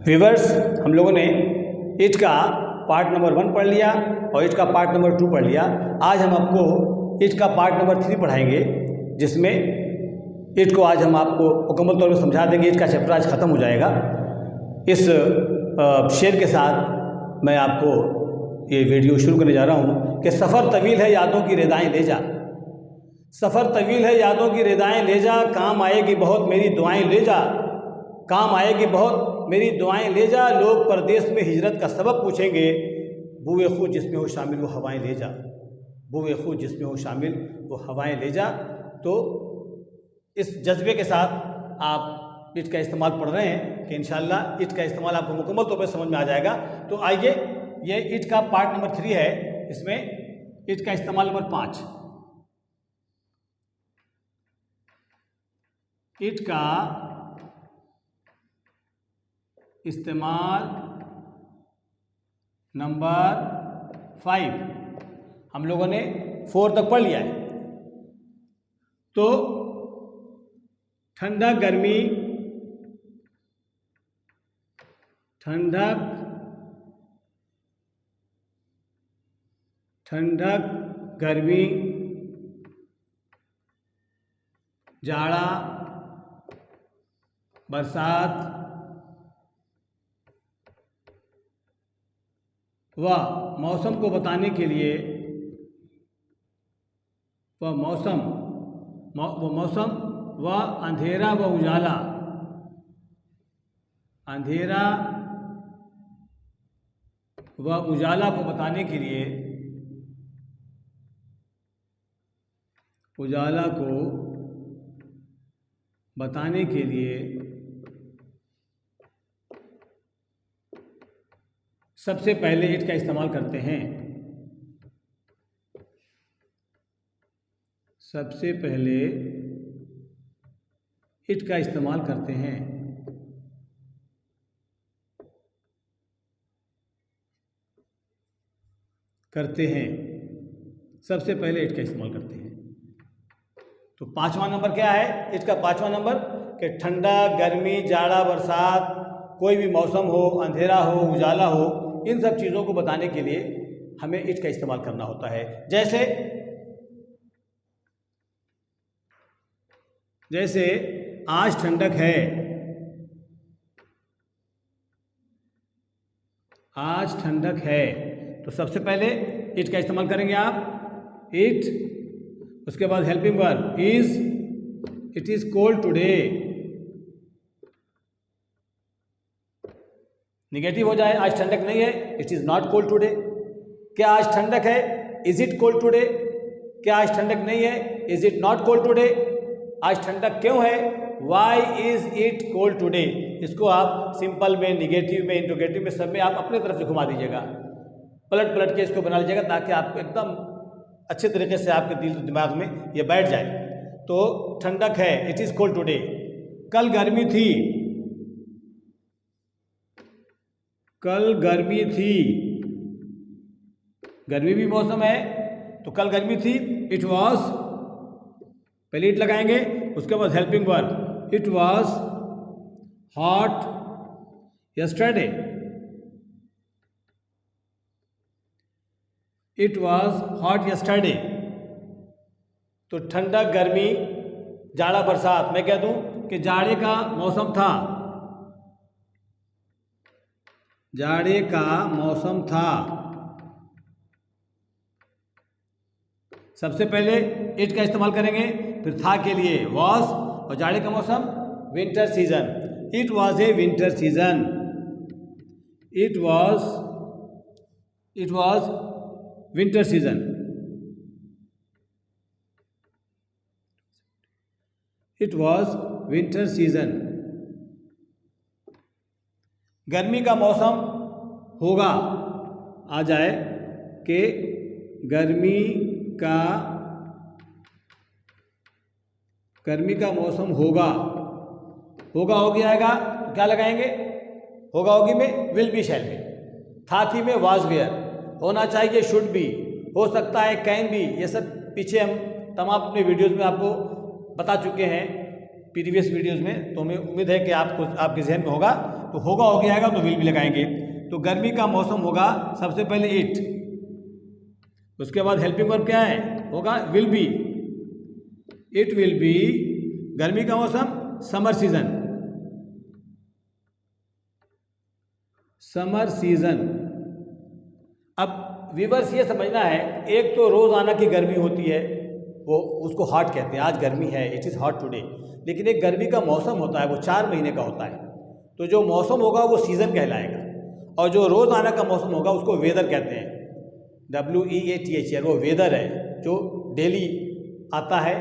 Viewers, हम लोगों ने इट का पार्ट नंबर 1 पढ़ लिया और इट का पार्ट नंबर 2 पढ़ लिया। आज हम आपको इट का पार्ट नंबर 3 पढ़ाएंगे, जिसमें इट को आज हम आपको मुकम्मल तौर पर समझा देंगे। इट का चैप्टर आज ख़त्म हो जाएगा। इस शेर के साथ मैं आपको ये वीडियो शुरू करने जा रहा हूँ कि सफ़र तवील है यादों की रेदाएँ ले जा, सफ़र तवील है यादों की रेदाएँ ले जा, काम आएगी बहुत मेरी दुआएं ले जा, काम आएगी बहुत मेरी दुआएं ले जा। लोग परदेश में हिजरत का सबब पूछेंगे, बुए खुद जिसमें हो शामिल वो हवाएं ले जा, बुए खुद जिसमें हो शामिल वो हवाएं ले जा। तो इस जज्बे के साथ आप इट का इस्तेमाल पढ़ रहे हैं कि इंशाअल्लाह इट का इस्तेमाल आपको मुकम्मल तौर पर समझ में आ जाएगा। तो आइए, ये इट का पार्ट नंबर 3 है, इसमें इट का इस्तेमाल नंबर 5। इट का इस्तेमाल नंबर 5 हम लोगों ने 4 तक पढ़ लिया है। तो ठंडक गर्मी, ठंडक गर्मी, जाड़ा बरसात व मौसम को बताने के लिए व मौसम व अंधेरा व उजाला, अंधेरा व उजाला को बताने के लिए, उजाला को बताने के लिए सबसे पहले इट का इस्तेमाल करते हैं। सबसे पहले इट का इस्तेमाल करते हैं। सबसे पहले इट का इस्तेमाल करते हैं। तो 5वां नंबर क्या है? इट का 5वां नंबर कि ठंडा गर्मी जाड़ा बरसात, कोई भी मौसम हो, अंधेरा हो उजाला हो, इन सब चीज़ों को बताने के लिए हमें इट का इस्तेमाल करना होता है। जैसे आज ठंडक है, आज ठंडक है, तो सबसे पहले इट का इस्तेमाल करेंगे आप, इट, उसके बाद helping verb is, it is cold today. Negative हो जाए, आज ठंडक नहीं है, it is not cold today. क्या आज ठंडक है? Is it cold today. क्या आज ठंडक नहीं है? Is it not cold today. आज ठंडक क्यों है? Why is it cold today. इसको आप सिंपल में, निगेटिव में, इंट्रोगेटिव में, सब में आप अपने तरफ से घुमा दीजिएगा, पलट के इसको बना लीजिएगा, ताकि आपको एकदम अच्छे तरीके से आपके दिल दिमाग में ये बैठ जाए। तो ठंडक है, इट इज कोल्ड टुडे। कल गर्मी थी, कल गर्मी थी, गर्मी भी मौसम है, तो कल गर्मी थी, इट वॉज, पहले इट लगाएंगे, उसके बाद helping verb, it was hot yesterday, it was hot yesterday. तो ठंडक गर्मी जाड़ा बरसात, मैं कह दूं कि जाड़े का मौसम था, जाड़े का मौसम था। सबसे पहले इट का इस्तेमाल करेंगे, फिर था के लिए वॉज, और जाड़े का मौसम winter season, it was a winter season, it was winter season, it was winter season. गर्मी का मौसम होगा, आ जाए कि गर्मी का मौसम होगा, होगा होगी आएगा, तो क्या लगाएंगे? होगा होगी में विल बी, शैल बी, था थी में वाज वेयर, होना चाहिए शुड बी, हो सकता है कैन बी। ये सब पीछे हम तमाम अपने वीडियोज़ में आपको बता चुके हैं प्रीवियस वीडियोस में, तो हमें उम्मीद है कि आपको आपके जहन में होगा, तो होगा हो गया आएगा तो विल भी लगाएंगे। तो गर्मी का मौसम होगा सबसे पहले इट, उसके बाद हेल्पिंग वर्ब क्या है, होगा will be, it will B, गर्मी का मौसम समर सीजन, समर सीजन। अब व्यूअर्स ये समझना है, एक तो रोजाना की गर्मी होती है, वो उसको हॉट कहते हैं, आज गर्मी है, इट इज़ हॉट टुडे। लेकिन एक गर्मी का मौसम होता है, वो 4 महीने का होता है, तो जो मौसम होगा वो सीज़न कहलाएगा, और जो रोज़ाना का मौसम होगा उसको वेदर कहते हैं, WEATHR, वो वेदर है जो डेली आता है,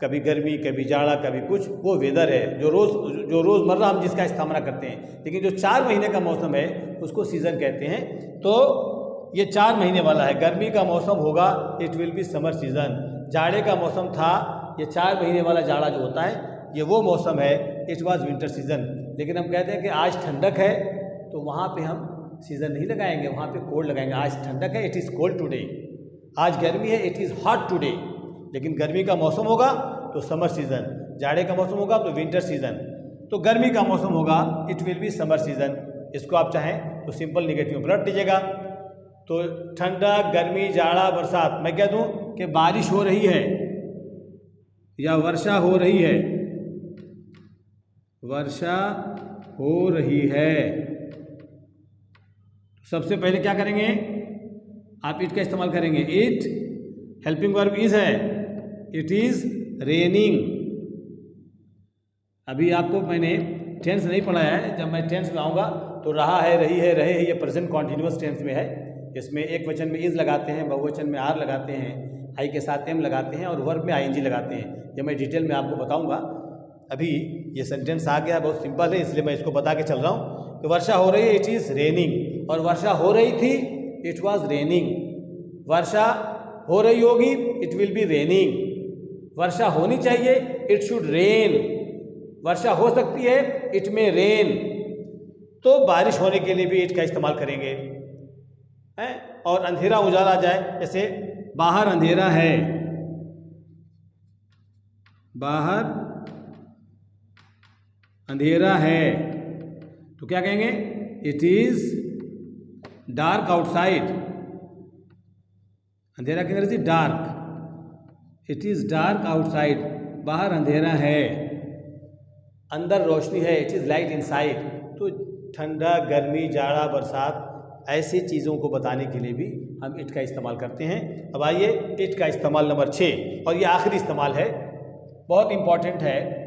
कभी गर्मी कभी जाड़ा कभी कुछ, वो वेदर है जो रोज़मर्रा हम जिसका इस्तेमाल करते हैं। लेकिन जो 4 महीने का मौसम है उसको सीज़न कहते हैं। तो ये 4 महीने वाला है, गर्मी का मौसम होगा it will B summer season, जाड़े का मौसम था, ये 4 महीने वाला जाड़ा जो होता है ये वो मौसम है, इट वाज विंटर सीज़न। लेकिन हम कहते हैं कि आज ठंडक है, तो वहाँ पे हम सीज़न नहीं लगाएंगे, वहाँ पे कोल्ड लगाएंगे, आज ठंडक है, इट इज़ कोल्ड टुडे, आज गर्मी है, इट इज़ हॉट टुडे। लेकिन गर्मी का मौसम होगा तो समर सीज़न, जाड़े का मौसम होगा तो विंटर सीज़न। तो गर्मी का मौसम होगा it will B summer season, इसको आप चाहें तो सिंपल निगेटिव में पलट दीजिएगा। तो ठंडा, गर्मी, जाड़ा, बरसात, मैं कह दूं कि बारिश हो रही है या वर्षा हो रही है, वर्षा हो रही है, सबसे पहले क्या करेंगे, आप इट का इस्तेमाल करेंगे, इट हेल्पिंग वर्ब इज है, इट इज रेनिंग। अभी आपको मैंने टेंस नहीं पढ़ाया है, जब मैं टेंस में आऊँगा तो रहा है, रही है, रहे है, ये प्रेजेंट कॉन्टिन्यूअस टेंस में है। इसमें एक वचन में इज लगाते हैं, बहुवचन में आर लगाते हैं, आई के साथ एम लगाते हैं, और वर्ब में आईएनजी लगाते हैं। ये मैं डिटेल में आपको बताऊंगा। अभी ये सेंटेंस आ गया, बहुत सिंपल है, इसलिए मैं इसको बता के चल रहा हूँ। तो वर्षा हो रही है, इट इज़ रेनिंग, और वर्षा हो रही थी, इट वॉज रेनिंग। वर्षा हो रही होगी, इट विल बी रेनिंग। वर्षा होनी चाहिए, इट शुड रेन। वर्षा हो सकती है, इट में रेन। तो बारिश होने के लिए भी इट का इस्तेमाल करेंगे है। और अंधेरा उजाला जाए, जैसे बाहर अंधेरा है, बाहर अंधेरा है, तो क्या कहेंगे, इट इज डार्क आउटसाइड। अंधेरा की अंग्रेजी dark, it is dark outside, बाहर अंधेरा है, अंदर रोशनी है, इट इज लाइट इनसाइड। तो ठंडा, गर्मी, जाड़ा, बरसात, ऐसी चीज़ों को बताने के लिए भी हम इट का इस्तेमाल करते हैं। अब आइए इट का इस्तेमाल नंबर 6, और ये आखिरी इस्तेमाल है, बहुत इंपॉर्टेंट है।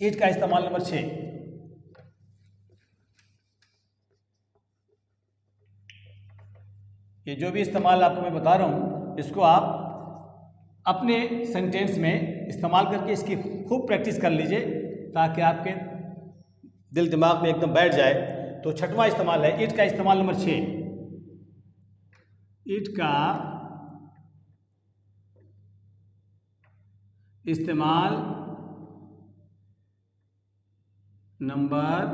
इट का इस्तेमाल नंबर 6, ये जो भी इस्तेमाल आपको मैं बता रहा हूँ, इसको आप अपने सेंटेंस में इस्तेमाल करके इसकी खूब प्रैक्टिस कर लीजिए, ताकि आपके दिल दिमाग में एकदम बैठ जाए। तो छठवां इस्तेमाल है इट का इस्तेमाल नंबर 6। इट का इस्तेमाल नंबर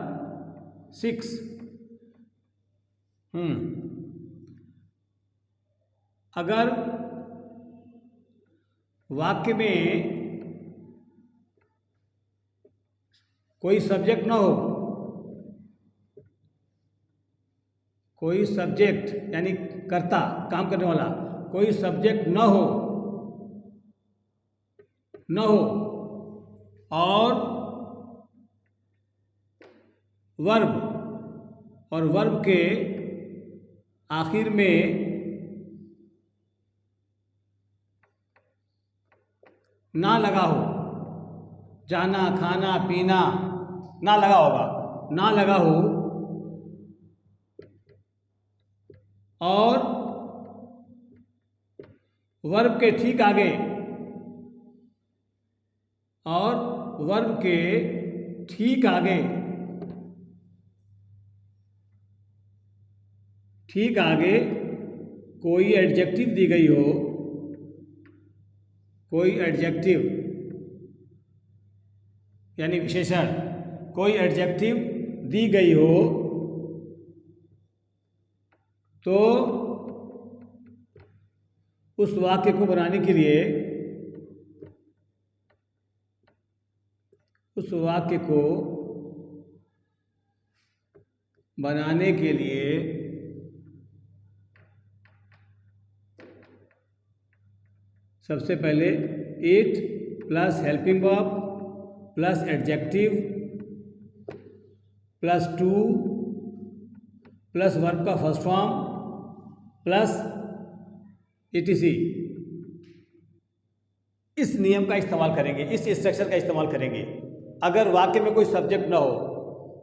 6। अगर वाक्य में कोई सब्जेक्ट ना हो, कोई सब्जेक्ट यानी कर्ता, काम करने वाला, कोई सब्जेक्ट न हो और वर्ब, और वर्ब के आखिर में ना लगा हो, जाना, खाना, पीना, ना लगा होगा, ना लगा हो, और वर्ब के ठीक आगे, और वर्ब के ठीक आगे, ठीक आगे कोई एडजेक्टिव दी गई हो, कोई एडजेक्टिव यानी विशेषण, कोई एडजेक्टिव दी गई हो, तो उस वाक्य को बनाने के लिए उस वाक्य को बनाने के लिए सबसे पहले it plus helping verb plus adjective plus two plus verb का फर्स्ट फॉर्म प्लस etc इस नियम का इस्तेमाल करेंगे, इस स्ट्रक्चर का इस्तेमाल करेंगे। अगर वाक्य में कोई सब्जेक्ट ना हो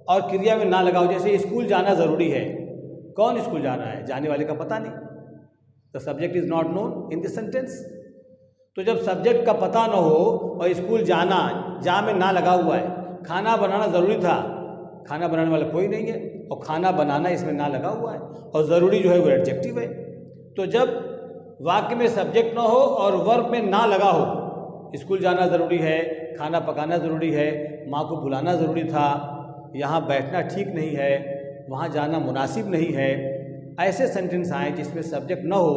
और क्रिया में ना लगा हो, जैसे स्कूल जाना ज़रूरी है, कौन स्कूल जा रहा है, जाने वाले का पता नहीं, the subject is not known in this sentence. तो जब सब्जेक्ट का पता ना हो और स्कूल जाना जा में ना लगा हुआ है, खाना बनाना ज़रूरी था, खाना बनाने वाला कोई नहीं है और खाना बनाना इसमें ना लगा हुआ है और ज़रूरी जो है वो एडजेक्टिव है। तो जब वाक्य में सब्जेक्ट ना हो और वर्ब में ना लगा हो, स्कूल जाना ज़रूरी है, खाना पकाना ज़रूरी है, माँ को बुलाना ज़रूरी था, यहाँ बैठना ठीक नहीं है, वहाँ जाना मुनासिब नहीं है, ऐसे सेंटेंस आए जिसमें सब्जेक्ट ना हो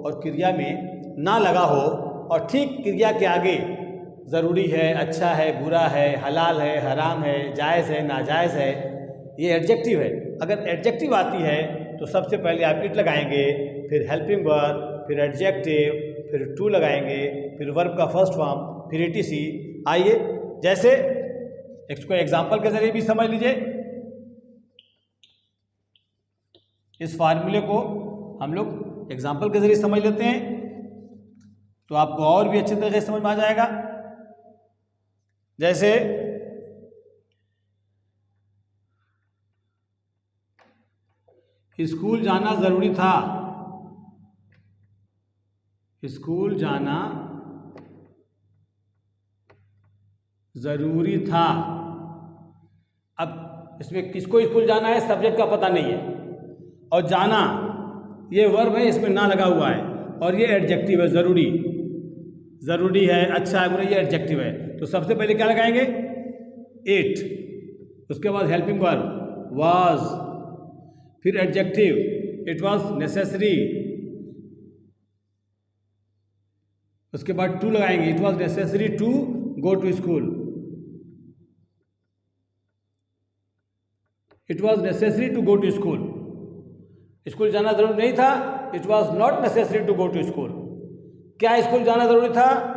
और क्रिया में ना लगा हो और ठीक क्रिया के आगे ज़रूरी है, अच्छा है, बुरा है, हलाल है, हराम है, जायज़ है, नाजायज़ है, ये एडजेक्टिव है। अगर एडजेक्टिव आती है तो सबसे पहले आप इट लगाएंगे, फिर हेल्पिंग वर्ब, फिर एडजेक्टिव, फिर टू लगाएंगे, फिर वर्ब का फर्स्ट फॉर्म, फिर etc। आइए जैसे इसको एग्जाम्पल के जरिए भी समझ लीजिए। इस फार्मूले को हम लोग एग्जाम्पल के जरिए समझ लेते हैं तो आपको और भी अच्छे तरीके से समझ में आ जाएगा। जैसे स्कूल जाना ज़रूरी था, स्कूल जाना ज़रूरी था। अब इसमें किसको स्कूल जाना है, सब्जेक्ट का पता नहीं है, और जाना ये वर्ब है, इसमें ना लगा हुआ है, और ये एडजेक्टिव है, ज़रूरी, ज़रूरी है, अच्छा है, बुरा, ये एडजेक्टिव है। तो सबसे पहले क्या लगाएंगे, इट, उसके बाद हेल्पिंग वर्ब वाज, फिर एडजेक्टिव इट वाज नेसेसरी, उसके बाद टू लगाएंगे, it was necessary to go to school, it was necessary to go to school, school जाना जरूरी नहीं था, it was not necessary to go to school. क्या school जाना जरूरी था,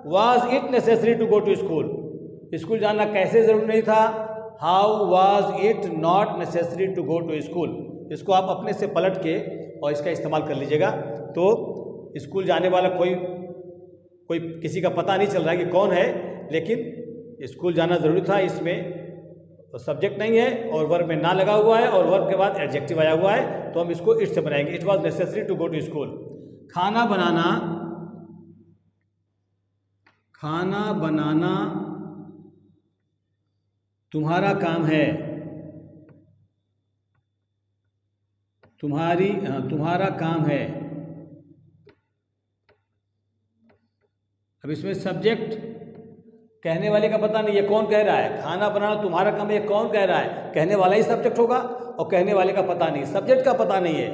was it necessary to go to school, school जाना कैसे जरूरी नहीं था, how was it not necessary to go to school. इसको आप अपने से पलट के और इसका इस्तेमाल कर लीजिएगा। तो स्कूल जाने वाला कोई किसी का पता नहीं चल रहा है कि कौन है, लेकिन स्कूल जाना ज़रूरी था, इसमें सब्जेक्ट नहीं है और वर्ब में ना लगा हुआ है और वर्ब के बाद एडजेक्टिव आया हुआ है, तो हम इसको इट से बनाएंगे, it was necessary to go to school. खाना बनाना, खाना बनाना तुम्हारा काम है, तुम्हारा काम है। अब इसमें सब्जेक्ट कहने वाले का पता नहीं है, कौन कह रहा है, खाना बनाना तुम्हारा काम है, ये कौन कह रहा है, कहने वाला ही सब्जेक्ट होगा और कहने वाले का पता नहीं, सब्जेक्ट का पता नहीं है,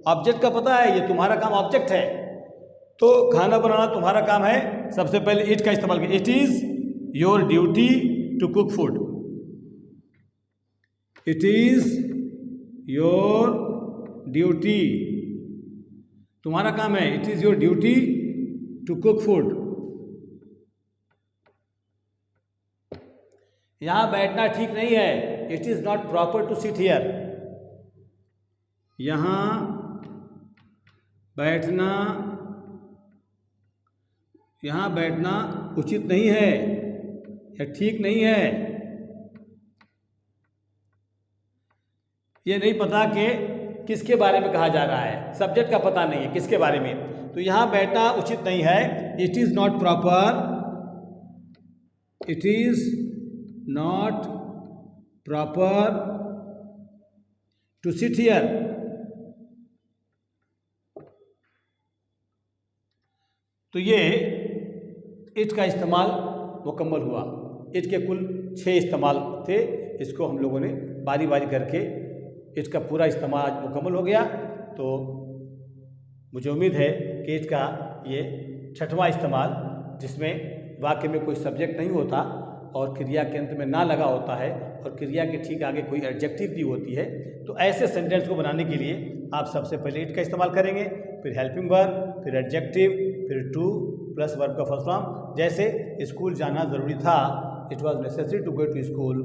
ऑब्जेक्ट का पता है, ये तुम्हारा काम ऑब्जेक्ट है। तो खाना बनाना तुम्हारा काम है, सबसे पहले इट का इस्तेमाल किया, it is your duty to cook food, it is your duty, तुम्हारा काम है, it is your duty to cook food. यहां बैठना ठीक नहीं है, it is not proper to sit here, यहां बैठना उचित नहीं है या ठीक नहीं है। ये नहीं पता कि किसके बारे में कहा जा रहा है, सब्जेक्ट का पता नहीं है किसके बारे में, तो यहां बैठना उचित नहीं है, it is not proper, it is not proper to sit here. तो ये इट का इस्तेमाल मुकम्मल हुआ। इट के कुल 6 इस्तेमाल थे, इसको हम लोगों ने बारी बारी करके इट का पूरा इस्तेमाल आज मुकम्मल हो गया। तो मुझे उम्मीद है कि इट का ये 6वां इस्तेमाल, जिसमें वाक्य में कोई सब्जेक्ट नहीं होता और क्रिया के अंत में ना लगा होता है और क्रिया के ठीक आगे कोई एडजेक्टिव दी होती है, तो ऐसे सेंटेंस को बनाने के लिए आप सबसे पहले इट का इस्तेमाल करेंगे, फिर हेल्पिंग वर्ब, फिर एडजेक्टिव, फिर टू प्लस वर्ब का फर्स्ट फॉर्म। जैसे स्कूल जाना ज़रूरी था, it was necessary to go to school.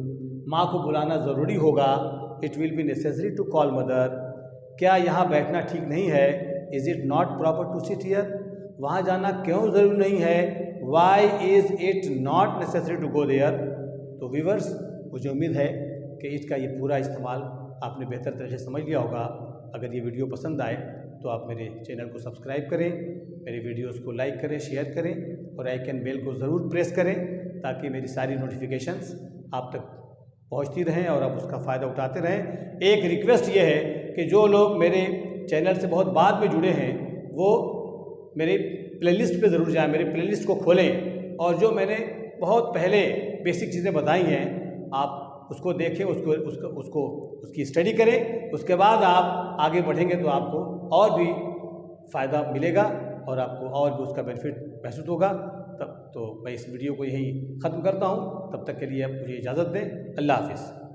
माँ को बुलाना ज़रूरी होगा, it will be necessary to call mother. क्या यहाँ बैठना ठीक नहीं है, is it not proper to sit here. वहाँ जाना क्यों ज़रूरी नहीं है, why is it not necessary to go there. तो व्यूअर्स, मुझे उम्मीद है कि इसका ये पूरा इस्तेमाल आपने बेहतर तरह से समझ लिया होगा। अगर ये वीडियो पसंद आए तो आप मेरे चैनल को सब्सक्राइब करें, मेरे वीडियोस को लाइक करें, शेयर करें और आइकन बेल को ज़रूर प्रेस करें ताकि मेरी सारी नोटिफिकेशंस आप तक पहुंचती रहें और आप उसका फ़ायदा उठाते रहें। एक रिक्वेस्ट ये है कि जो लोग मेरे चैनल से बहुत बाद में जुड़े हैं वो मेरे प्लेलिस्ट पे ज़रूर जाएं, मेरे प्लेलिस्ट को खोलें और जो मैंने बहुत पहले बेसिक चीज़ें बताई हैं आप उसको देखें, उसकी स्टडी करें। उसके बाद आप आगे बढ़ेंगे तो आपको और भी फ़ायदा मिलेगा और आपको और भी उसका बेनिफिट महसूस होगा। तब तो मैं इस वीडियो को यहीं ख़त्म करता हूँ। तब तक के लिए आप मुझे इजाज़त दें। अल्लाह हाफ़िज़।